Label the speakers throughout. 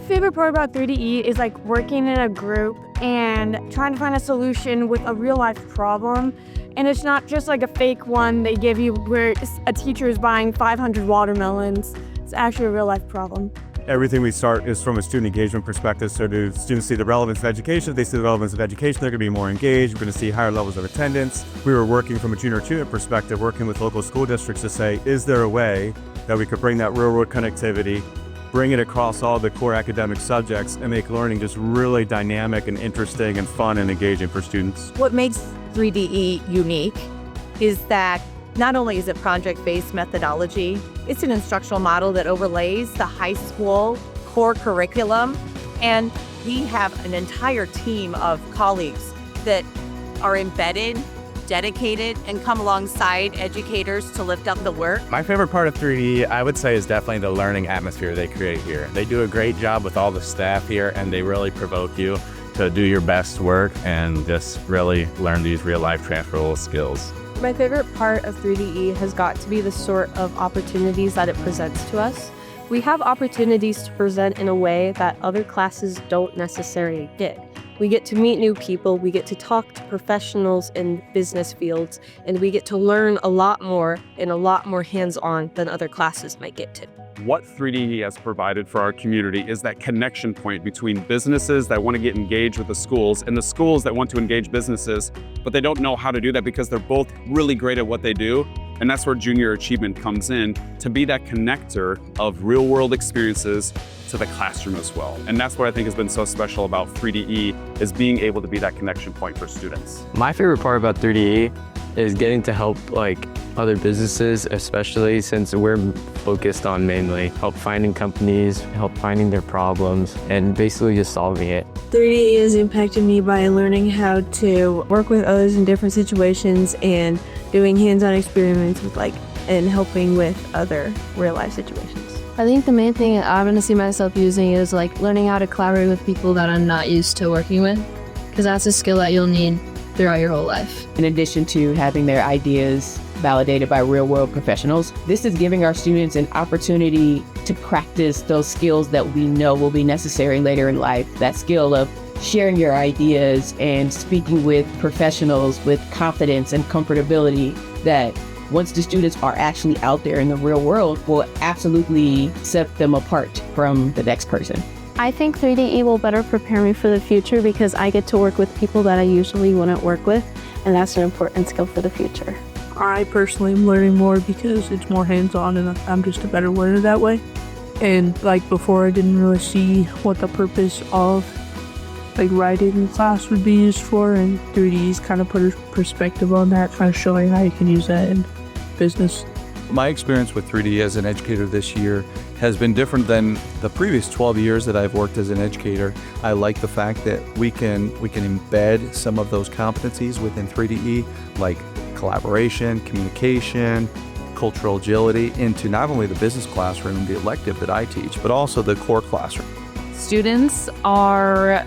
Speaker 1: favorite part about 3DE is like working in a group and trying to find a solution with a real life problem. And it's not just like a fake one they give you where a teacher is buying 500 watermelons. It's actually a real life problem.
Speaker 2: Everything we start is from a student engagement perspective. So do students see the relevance of education? If they see the relevance of education, they're going to be more engaged. We're going to see higher levels of attendance. We were working from a junior achievement perspective, working with local school districts to say, is there a way that we could bring that real world connectivity, bring it across all the core academic subjects, and make learning just really dynamic and interesting and fun and engaging for students?
Speaker 3: What makes 3DE unique is that not only is it project-based methodology, it's an instructional model that overlays the high school core curriculum, and we have an entire team of colleagues that are embedded, dedicated, and come alongside educators to lift up the work.
Speaker 4: My favorite part of 3D, I would say, is definitely the learning atmosphere they create here. They do a great job with all the staff here, and they really provoke you to do your best work and just really learn these real-life transferable skills.
Speaker 5: My favorite part of 3DE has got to be the sort of opportunities that it presents to us. We have opportunities to present in a way that other classes don't necessarily get. We get to meet new people, we get to talk to professionals in business fields, and we get to learn a lot more and a lot more hands-on than other classes might get to.
Speaker 6: What 3D has provided for our community is that connection point between businesses that want to get engaged with the schools and the schools that want to engage businesses, but they don't know how to do that because they're both really great at what they do. And that's where junior achievement comes in, to be that connector of real world experiences to the classroom as well. And that's what I think has been so special about 3DE, is being able to be that connection point for students.
Speaker 7: My favorite part about 3DE is getting to help other businesses, especially since we're focused on mainly help finding companies, help finding their problems, and basically just solving it.
Speaker 8: 3DE has impacted me by learning how to work with others in different situations and doing hands-on experiments with and helping with other real-life situations.
Speaker 9: I think the main thing I'm going to see myself using is learning how to collaborate with people that I'm not used to working with, because that's a skill that you'll need throughout your whole life.
Speaker 10: In addition to having their ideas validated by real-world professionals, this is giving our students an opportunity to practice those skills that we know will be necessary later in life. That skill of sharing your ideas and speaking with professionals with confidence and comfortability that once the students are actually out there in the real world will absolutely set them apart from the next person.
Speaker 11: I think 3DE will better prepare me for the future because I get to work with people that I usually wouldn't work with, and that's an important skill for the future.
Speaker 12: I personally am learning more because it's more hands-on and I'm just a better learner that way. And before, I didn't really see what the purpose of writing in class would be used for, and 3D's kind of put a perspective on that, kind of showing how you can use that in business.
Speaker 13: My experience with 3D as an educator this year has been different than the previous 12 years that I've worked as an educator. I like the fact that we can embed some of those competencies within 3DE, like collaboration, communication, cultural agility, into not only the business classroom, the elective that I teach, but also the core classroom.
Speaker 14: Students are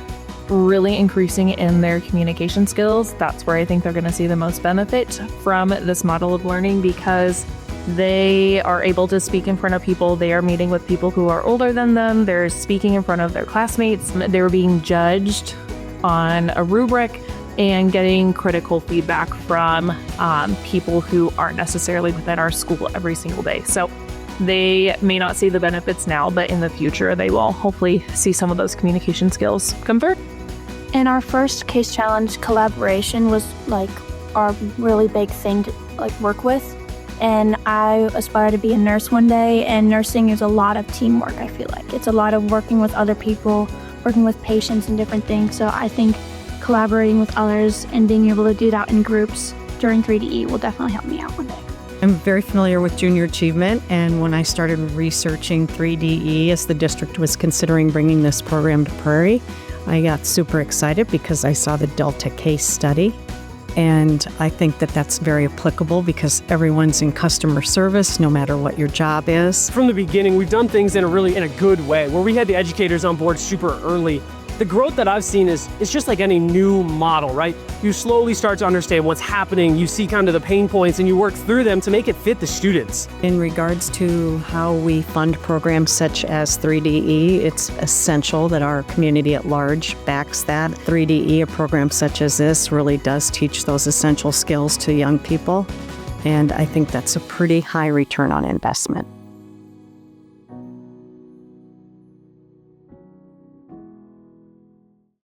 Speaker 14: really increasing in their communication skills. That's where I think they're going to see the most benefit from this model of learning, because they are able to speak in front of people. They are meeting with people who are older than them. They're speaking in front of their classmates. They're being judged on a rubric and getting critical feedback from people who aren't necessarily within our school every single day. So they may not see the benefits now, but in the future, they will hopefully see some of those communication skills convert.
Speaker 11: In our first case challenge, collaboration was our really big thing to work with. And I aspire to be a nurse one day, and nursing is a lot of teamwork, I feel like. It's a lot of working with other people, working with patients and different things. So I think collaborating with others and being able to do that in groups during 3DE will definitely help me out one day.
Speaker 15: I'm very familiar with junior achievement, and when I started researching 3DE as the district was considering bringing this program to Prairie, I got super excited because I saw the Delta case study. And I think that that's very applicable because everyone's in customer service, no matter what your job is.
Speaker 16: From the beginning, we've done things in a good way, where we had the educators on board super early The growth that I've seen is just like any new model, right? You slowly start to understand what's happening, you see kind of the pain points, and you work through them to make it fit the students.
Speaker 15: In regards to how we fund programs such as 3DE, it's essential that our community at large backs that. 3DE, a program such as this, really does teach those essential skills to young people, and I think that's a pretty high return on investment.